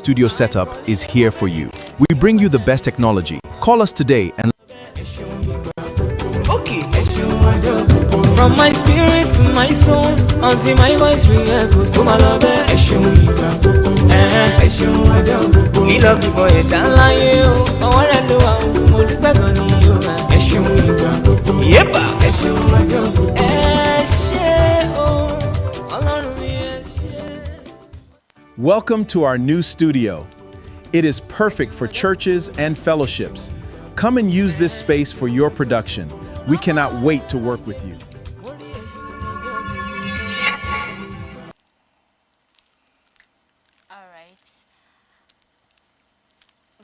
studio setup is here for you. We bring you the best technology. Call us today and Okay. From my spirit to my soul, until my voice re-echoes, come along, lílọ bíbọ ẹ̀dá láyé o, ọwọ́ rẹ̀ ló wà o, mo dúpẹ́ gan ni o. Ẹ ṣeun ìgbà gbogbo. Yéèpà. Ẹ ṣeun ọjọ́ gbogbo. Ẹ ṣé o, Ọlọ́run mi ẹ ṣé. welcome to our new studio. It is perfect for churches and fellowships. Come and use this space for your production. We cannot wait to work with you. All right.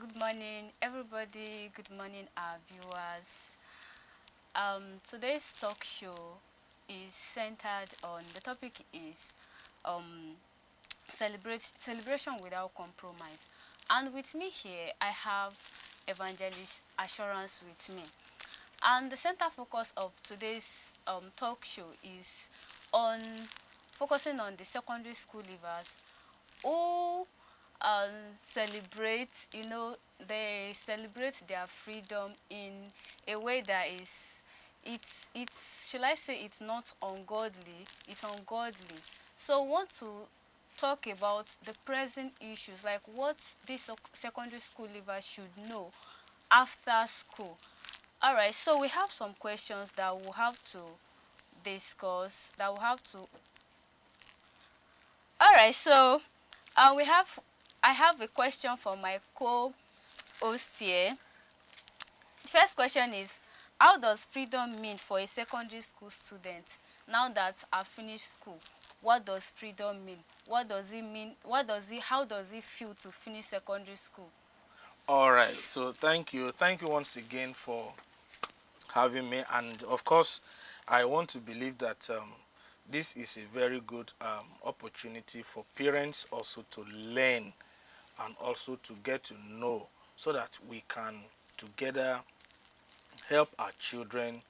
Good morning, everybody. Good morning, our viewers. Today's talk show is centered on the topic is celebration without compromise. And with me here, I have Evangelist Assurance with me. And the center focus of today's talk show is on focusing on the secondary school leavers who celebrate, they celebrate their freedom in a way that is, it's should I say it's not ungodly, it's ungodly. So I want to talk about the present issues, like what this secondary school leavers should know after school. All right, so we have some questions that we'll have to discuss, that we'll have to. All right, so I have a question for my co-host here. The first question is, how does freedom mean for a secondary school student now that I've finished school? What does freedom mean? What does it mean? How does it feel to finish secondary school? All right, so thank you once again for having me, and of course I want to believe that this is a very good opportunity for parents also to learn and also to get to know, so that we can together help our children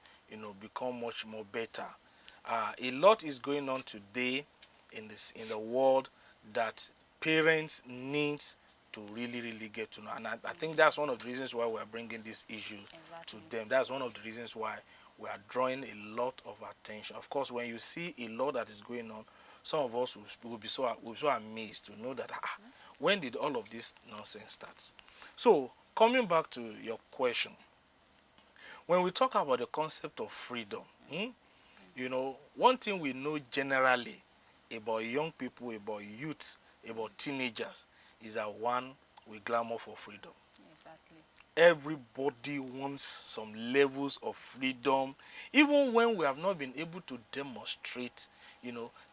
become much more better. A lot is going on today in the world that parents need to really get to know, and I think that's one of the reasons why we are bringing this issue to them. That's one of the reasons why we are drawing a lot of attention. Of course, when you see a lot that is going on, some of us will be so amazed to know that when did all of this nonsense start? So coming back to your question, when we talk about the concept of freedom, one thing we know generally about young people, about youths, about teenagers, is that one, we clamor for freedom. Exactly. Everybody wants some levels of freedom, even when we have not been able to demonstrate,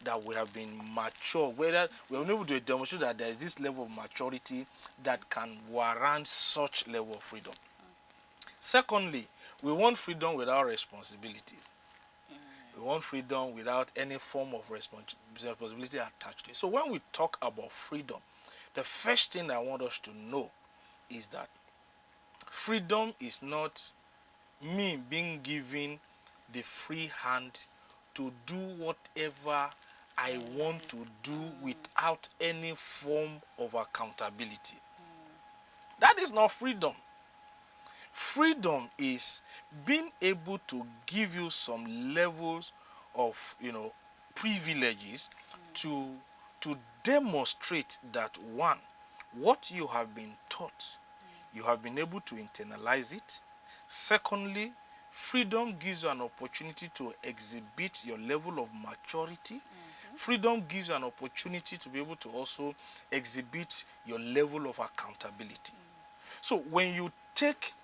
that we have been mature, whether we have been able to demonstrate that there is this level of maturity that can warrant such level of freedom. Secondly, we want freedom without responsibility. We want freedom without any form of responsibility attached to it. So when we talk about freedom, the first thing I want us to know is that freedom is not me being given the free hand to do whatever I want to do without any form of accountability. That is not freedom. Freedom is being able to give you some levels of privileges to demonstrate that, one, what you have been taught, you have been able to internalize it. Secondly, freedom gives you an opportunity to exhibit your level of maturity. Freedom gives you an opportunity to be able to also exhibit your level of accountability. So when you take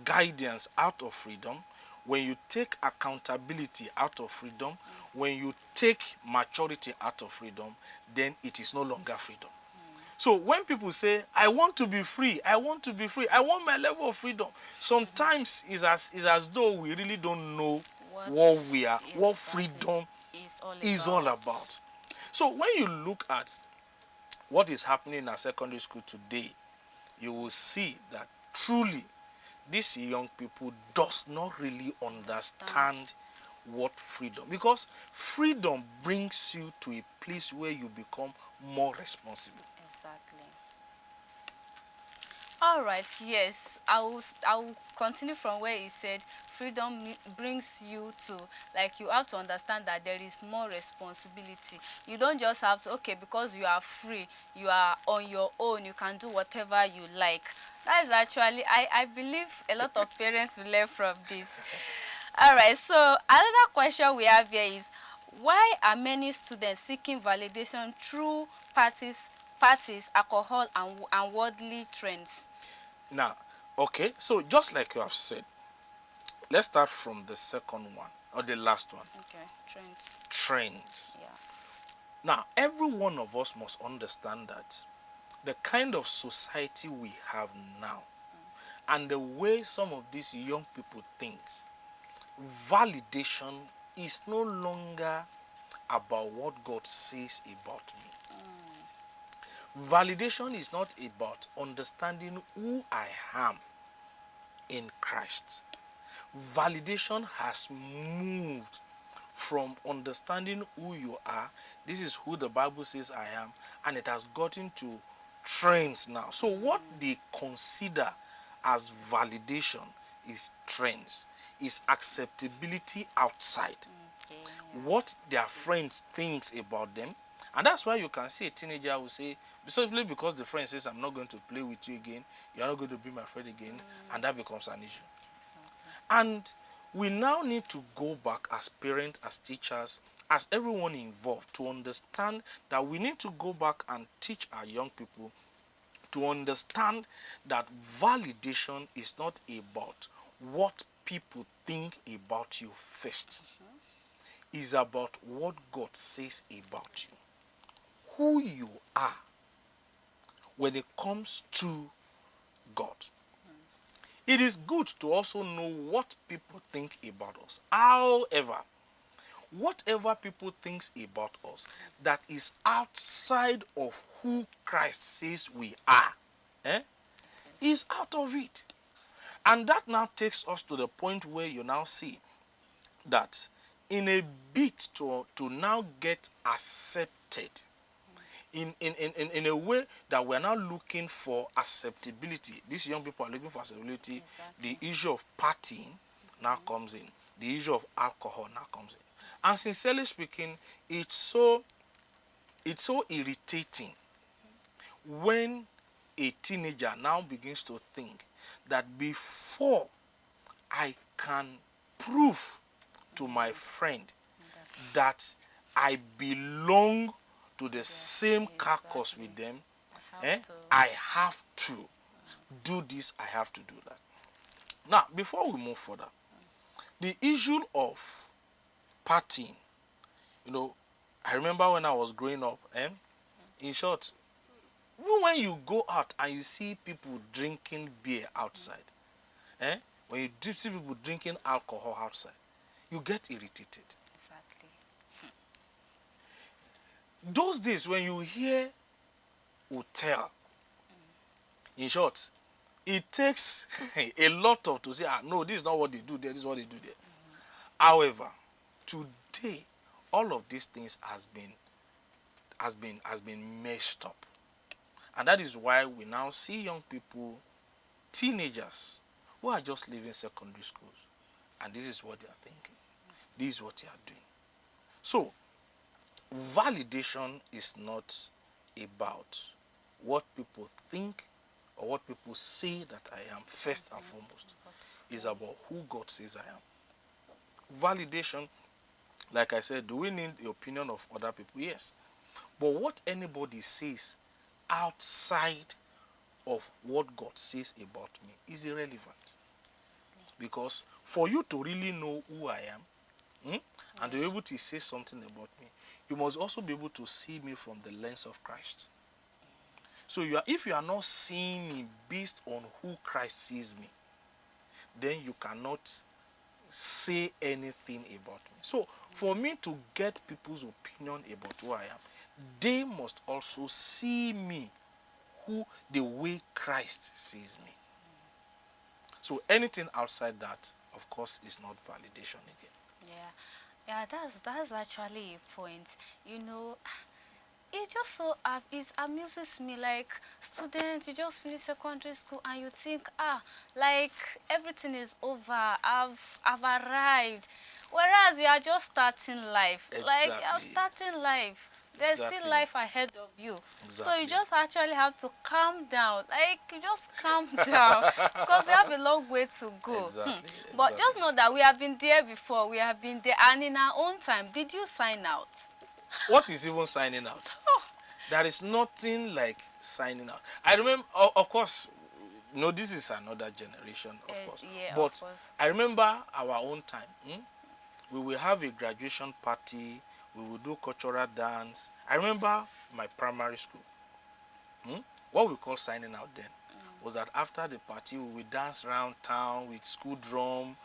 guidance out of freedom, when you take accountability out of freedom, when you take maturity out of freedom, then it is no longer freedom. So when people say, I want to be free, I want to be free, I want my level of freedom, sometimes it's as though we really don't know what freedom is all about. So when you look at what is happening in our secondary school today, you will see that truly these young people does not really understand what freedom, because freedom brings you to a place where you become more responsible. Exactly. All right, yes. I will continue from where he said freedom brings you to, like, you have to understand that there is more responsibility. You don't just have to, okay, because you are free, you are on your own, you can do whatever you like. That is actually, I believe a lot of parents will learn from this. All right, so another question we have here is, why are many students seeking validation through parties, alcohol, and worldly trends? Now, okay, so just like you have said, let's start from the second one or the last one. Okay, trends. Trends. Yeah. Now, every one of us must understand that the kind of society we have now and the way some of these young people think, validation is no longer about what God says about me. Validation is not about understanding who I am in Christ. Validation has moved from understanding who you are, this is who the Bible says I am, and it has gotten to trends now. So what they consider as validation is trends, is acceptability outside, Okay. what their friends thinks about them. And that's why you can see a teenager who say, simply because the friend says I'm not going to play with you again, you're not going to be my friend again, and that becomes an issue. And we now need to go back as parents, as teachers, as everyone involved, to understand that we need to go back and teach our young people to understand that validation is not about what people think about you first. It's about what God says about you, who you are when it comes to God. It is good to also know what people think about us. However, whatever people think about us that is outside of who Christ says we are, is out of it. And that now takes us to the point where you now see that in a bid to now get accepted, in a way that we're now looking for acceptability. These young people are looking for acceptability. Exactly. The issue of partying now comes in. The issue of alcohol now comes in. And sincerely speaking, it's so irritating when a teenager now begins to think that before I can prove to my friend that I belong to the same carcass with them, I have to do this, I have to do that. Now, before we move further, the issue of partying, I remember when I was growing up, in short, even when you go out and you see people drinking beer outside, when you see people drinking alcohol outside, you get irritated. Exactly. Those days when you hear hotel, in short, it takes a lot of to say, no, this is not what they do there, this is what they do there. However, today, all of these things has been messed up. And that is why we now see young people, teenagers, who are just leaving secondary schools. And this is what they are thinking. This is what they are doing. So, validation is not about what people think or what people say that I am first and foremost. It's about who God says I am. Validation, like I said, do we need the opinion of other people? Yes. But what anybody says outside of what God says about me is irrelevant. Because for you to really know who I am, and to be able to say something about me, you must also be able to see me from the lens of Christ. So if you are not seeing me based on who Christ sees me, then you cannot say anything about me. So for me to get people's opinion about who I am, they must also see me the way Christ sees me. So anything outside that, of course, is not validation again. Yeah, that's actually a point. it just so it amuses me. Like, students, you just finish secondary school and you think, like everything is over. I've arrived. Whereas you are just starting life. Like, you're Exactly. starting life. There's still Exactly. life ahead of you. So you Exactly. just actually have to calm down. Like, you just calm down because you have a long way to go. Exactly. But Exactly. just know that we have been there before. We have been there, and in our own time. Did you sign out? What is even signing out? There is nothing like signing out. I remember, of course, no, this is another generation, of Yes, course. yeah, of But course. I remember our own time. We will have a graduation party. We will do cultural dance. I remember my primary school. What we call signing out then was that after the party, we will dance around town with school drum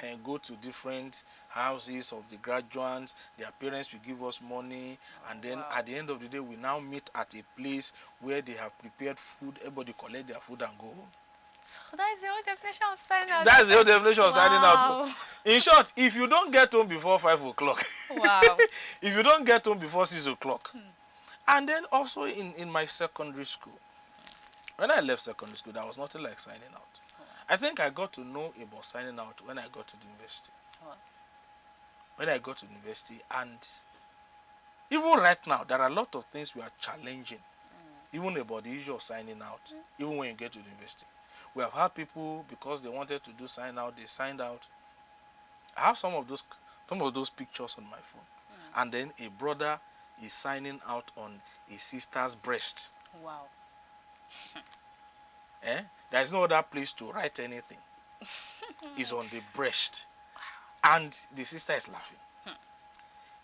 and go to different houses of the graduates. Their parents will give us money, and then wow. at the end of the day, we now meet at a place where they have prepared food. Everybody collect their food and go home. So that is the whole definition of signing out. That's the whole definition of signing out. Wow. In short, if you don't get home before 5 o'clock, Wow. if you don't get home before 6 o'clock, and then also in my secondary school, when I left secondary school, there was nothing like signing out. I think I got to know about signing out when I got to the university. Wow. When I got to the university, and even right now, there are a lot of things we are challenging, even about the issue of signing out, even when you get to the university. We have had people, because they wanted to do sign out, they signed out. I have some of those pictures on my phone. And then a brother is signing out on a sister's breast. Wow. There is no other place to write anything. It's on the breast. And the sister is laughing.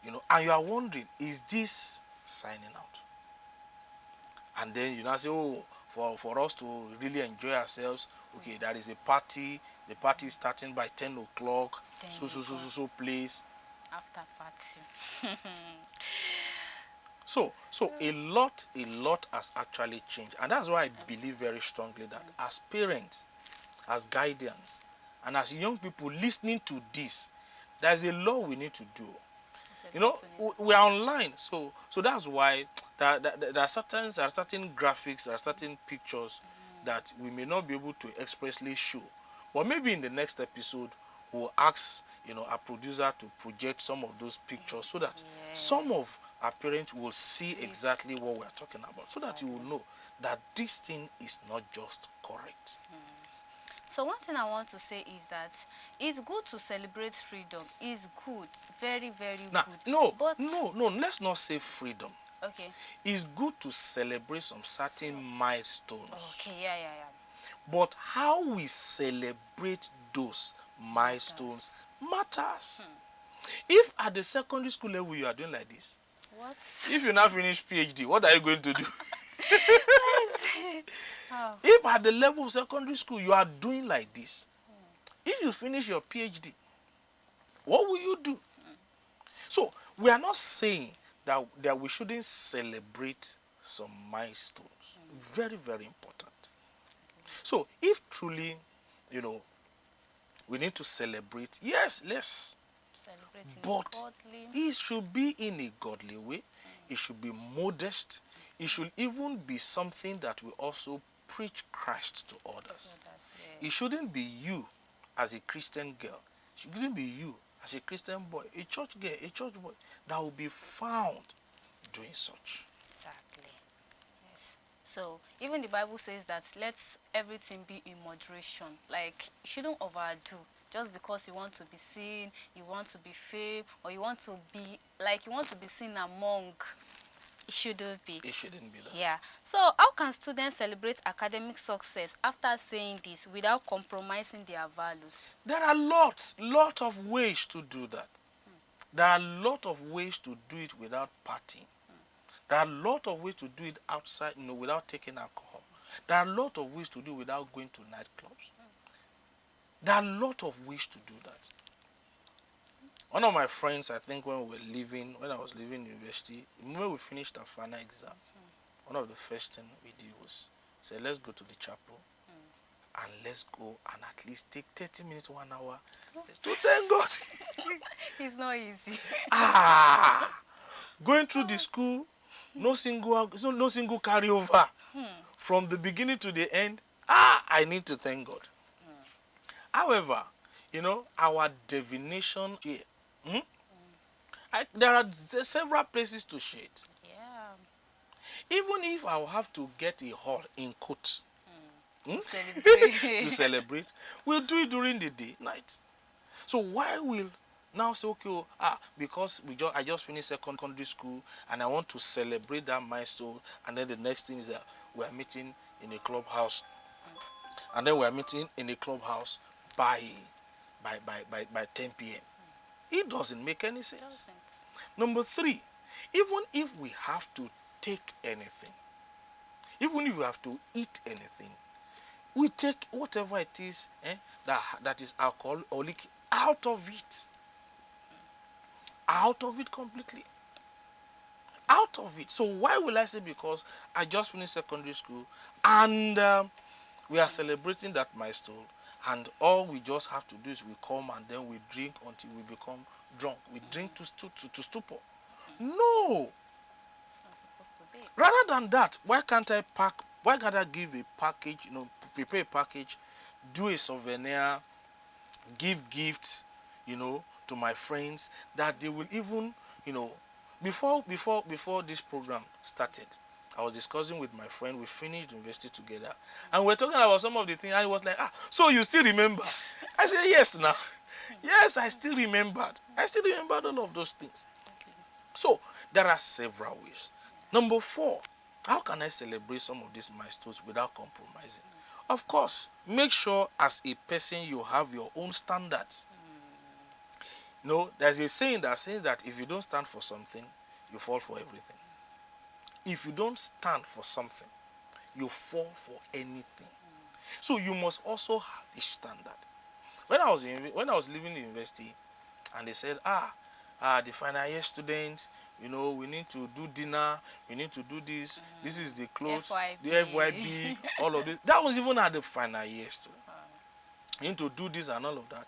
And you are wondering, is this signing out? And then you now say, oh, for us to really enjoy ourselves, okay, there is a party. The party is starting by 10 o'clock. So place. After party. So a lot has actually changed. And that's why I believe very strongly that as parents, as guardians, and as young people listening to this, there's a lot we need to do. We are online, so that's why there are certain graphics, there are certain pictures that we may not be able to expressly show. But maybe in the next episode, we'll ask our producer to project some of those pictures so that some of our parents will see exactly what we are talking about, so that you will know that this thing is not just correct. So one thing I want to say is that it's good to celebrate freedom. It's good, very, very Now, good. no, let's not say freedom. Okay. It's good to celebrate some certain milestones. Okay, yeah. But how we celebrate those milestones matters. If at the secondary school level you are doing like this, What? if you now finish PhD, what are you going to do? Oh. If at the level of secondary school you are doing like this, if you finish your PhD, what will you do? So we are not saying that we shouldn't celebrate some milestones. Very, very important. So if truly, we need to celebrate, yes, let's. But Godly. it should be in a godly way. It should be modest. It should even be something that will also preach Christ to others. It shouldn't be you as a Christian girl. It shouldn't be you as a Christian boy, a church girl, a church boy that will be found doing such. Exactly. Yes. So even the Bible says that let everything be in moderation. Like, you shouldn't overdo. Just because you want to be seen, you want to be fame, or you want to be seen among. It shouldn't be. It shouldn't be that. Yeah. So how can students celebrate academic success after saying this without compromising their values? There are lot of ways to do that. There are a lot of ways to do it without partying. There are a lot of ways to do it outside, without taking alcohol. There are a lot of ways to do it without going to nightclubs. There are a lot of ways to do that. One of my friends, I think when I was leaving university, the moment we finished our final exam, one of the first things we did was say, let's go to the chapel and let's go and at least take 30 minutes, 1 hour to thank God. It's not easy. Going through the school, No single carryover. From the beginning to the end, I need to thank God. However, our divination here, there are several places to share it. Yeah. Even if I will have to get a hall in court Celebrate. to celebrate, we'll do it during the day, night. So why will now say, okay, because I just finished secondary school and I want to celebrate that milestone, and then the next thing is that we are meeting in a clubhouse, and then we are meeting in a clubhouse by 10 p.m. It doesn't make any sense. Doesn't. Number 3, even if we have to take anything, even if we have to eat anything, we take whatever it is that is alcoholic out of it completely, out of it. So why will I say because I just finished secondary school and we are celebrating that milestone, and all we just have to do is we come and then we drink until we become drunk. We drink to stupor. No. It's not supposed to be. Rather than that, why can't I give a package, prepare a package, do a souvenir, give gifts, to my friends, that they will even, before this program started, I was discussing with my friend. We finished university together, and we're talking about some of the things. And he was like, so you still remember? I said, yes, now. Yes, I still remembered. I still remembered all of those things. So there are several ways. Number 4, how can I celebrate some of these milestones without compromising? Of course, make sure as a person you have your own standards. There's a saying that says that if you don't stand for something, you fall for everything. If you don't stand for something, you fall for anything. So you must also have a standard. When I was leaving the university, and they said, the final year students, we need to do dinner, we need to do this, this is the clothes, the FYB, all of this. That was even at the final year student. You need to do this and all of that.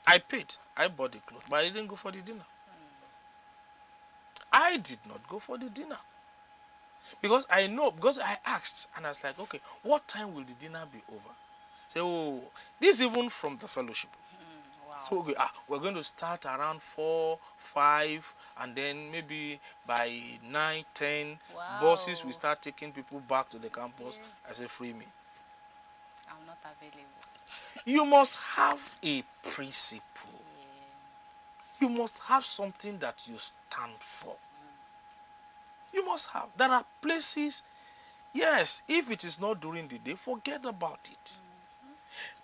I paid, I bought the clothes, but I didn't go for the dinner. I did not go for the dinner. Because I asked, and I was like, okay, what time will the dinner be over? Say, this even from the fellowship. Wow. So okay, we're going to start around 4, 5, and then maybe by 9, 10, Wow. buses will start taking people back to the campus. I say, free me. I'm not available. You must have a principle. Yeah. You must have something that you stand for. You must have. There are places, yes, if it is not during the day, forget about it.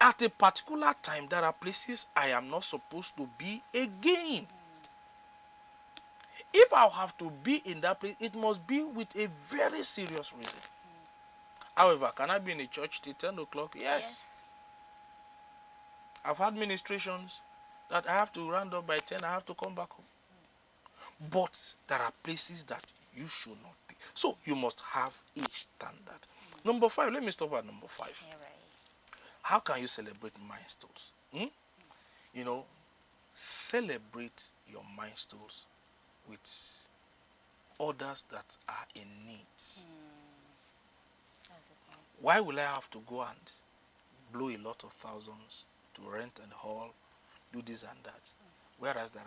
At a particular time, there are places I am not supposed to be again. If I have to be in that place, it must be with a very serious reason. However, can I be in a church till 10 o'clock? Yes. I've had ministrations that I have to round up by 10, I have to come back home. But there are places that you should not be. So you must have a standard. Number 5, let me stop at number 5. Yeah, right. How can you celebrate milestones? Celebrate your milestones with others that are in need. That's the point. Why will I have to go and blow a lot of thousands to rent a hall, do this and that? Whereas there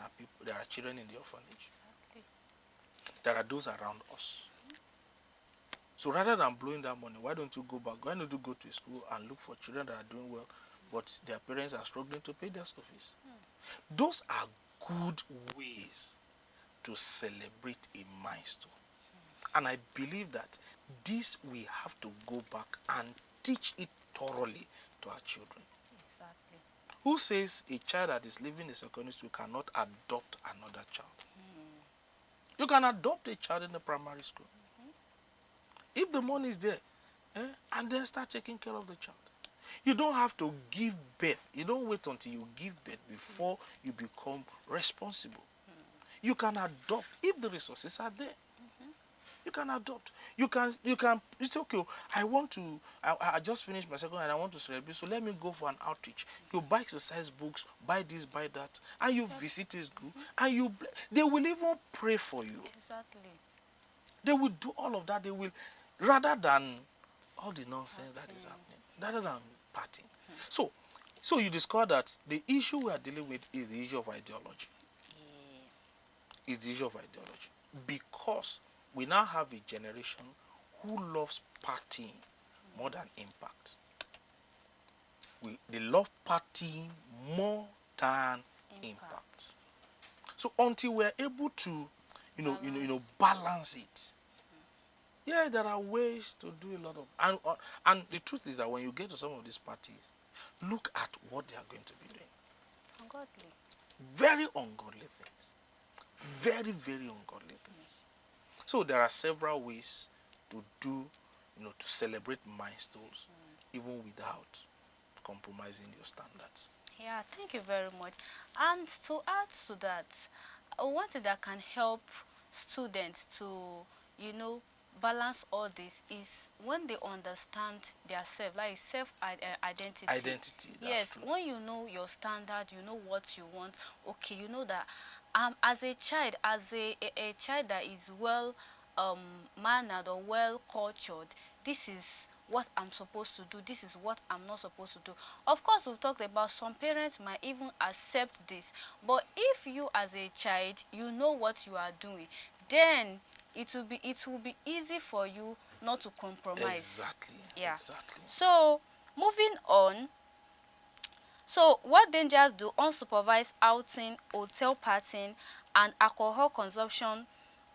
are children in the orphanage. Exactly. There are those around us. So rather than blowing that money, why don't you go back? Why don't you go to a school and look for children that are doing well, but their parents are struggling to pay their school fees? Those are good ways to celebrate a milestone. And I believe that this we have to go back and teach it thoroughly to our children. Exactly. Who says a child that is living in secondary school cannot adopt another child? You can adopt a child in the primary school. If the money is there, and then start taking care of the child. You don't have to give birth. You don't wait until you give birth before you become responsible. You can adopt if the resources are there. You can adopt. You can. It's okay. I just finished my second and I want to celebrate. So let me go for an outreach. You buy exercise books, buy this, buy that, and you visit a school, and they will even pray for you. Exactly. They will do all of that. They will, rather than all the nonsense that is happening, rather than partying. So you discover that the issue we are dealing with is the issue of ideology. Is the issue of ideology. Because we now have a generation who loves partying more than impact. They love partying more than impact. So until we're able to, balance it. Yeah, there are ways to do a lot of, and the truth is that when you get to some of these parties, look at what they are going to be doing. Ungodly. Very ungodly things. Very, very ungodly things. So there are several ways to do, to celebrate milestones, even without compromising your standards. Yeah, thank you very much. And to add to that, one thing that can help students to, balance all this is when they understand their self, like identity. Identity. Yes, True. when you know your standard, you know what you want. Okay, you know that as a child, as a child that is well mannered or well cultured, this is what I'm supposed to do, this is what I'm not supposed to do. Of course, we've talked about some parents might even accept this, but if you as a child, you know what you are doing, then it will be easy for you not to compromise. Exactly. Yeah. Exactly. So moving on. So what dangers do unsupervised outing, hotel partying, and alcohol consumption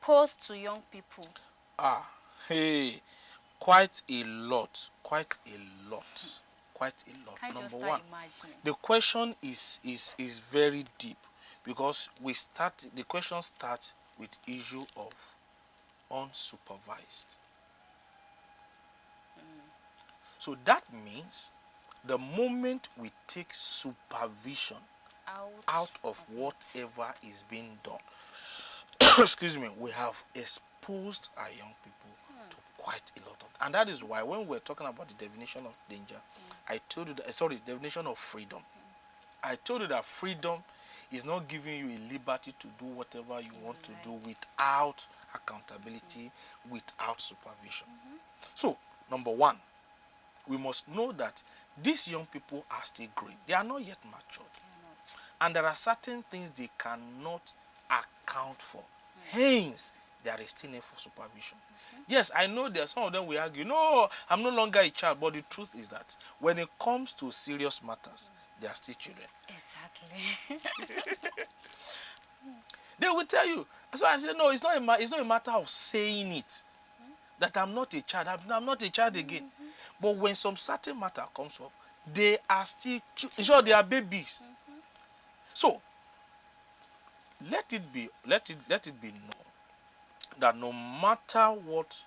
pose to young people? Hey, quite a lot. Quite a lot. Quite a lot. Can you just Number start one, imagining? the question is very deep, because the question starts with issue of unsupervised. So that means the moment we take supervision out of whatever is being done, excuse me, we have exposed our young people to quite a lot of, and that is why when we're talking about the definition of danger, I told you that, definition of freedom. I told you that freedom is not giving you a liberty to do whatever you want to do without accountability, without supervision. So, number one, we must know that these young people are still growing. They are not yet matured. And there are certain things they cannot account for. Hence, there is still need for supervision. Yes, I know there are some of them will argue, no, I'm no longer a child. But the truth is that when it comes to serious matters, they are still children. Exactly. They will tell you. So I said, no, it's not a matter of saying it. That I'm not a child. I'm not a child again. But when some certain matter comes up, they are still, sure, they are babies. So let it be known that no matter what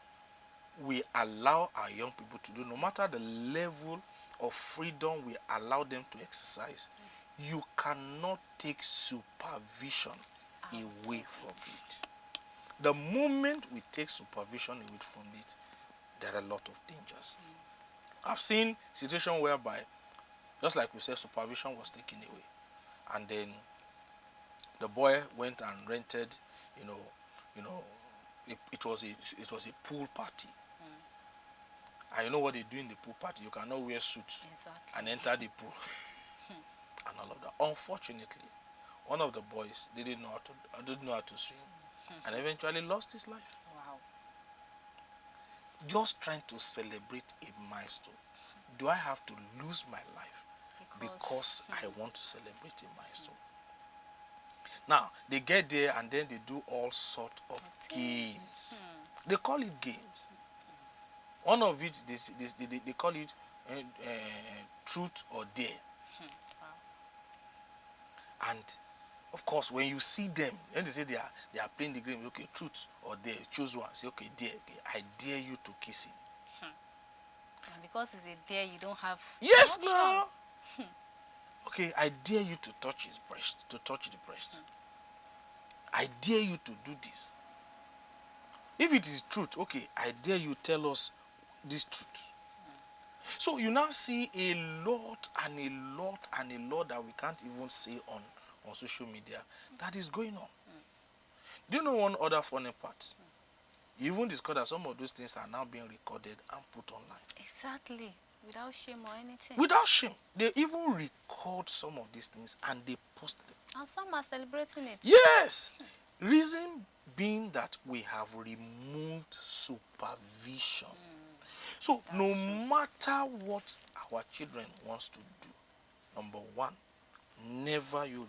we allow our young people to do, no matter the level of freedom we allow them to exercise, you cannot take supervision away from it. The moment we take supervision away from it, there are a lot of dangers. I've seen situations whereby, just like we said, supervision was taken away, and then the boy went and rented, it was a pool party. And you know what they do in the pool party? You cannot wear suits and enter the pool and all of that. Unfortunately, one of the boys didn't know how to swim, and eventually lost his life. Wow. Just trying to celebrate a milestone. Do I have to lose my life because I want to celebrate a milestone? Now, they get there and then they do all sorts of games. They call it games. One of it, they call it truth or dare. And of course, when you see them, when they say they are playing the game, okay, truth or dare, choose one. Say, okay, dare. Okay, I dare you to kiss him. And because it's a dare, you don't have. Yes, no. Okay, I dare you to touch his breast, to touch the breast. I dare you to do this. If it is truth, okay, I dare you tell us this truth. So you now see a lot and a lot and a lot that we can't even say on social media that is going on. Do you know one other funny part? You even discover that some of those things are now being recorded and put online. Exactly. Without shame or anything. Without shame. They even record some of these things and they post them. And some are celebrating it. Yes. Reason being that we have removed supervision. So no matter what our children wants to do, number one, never you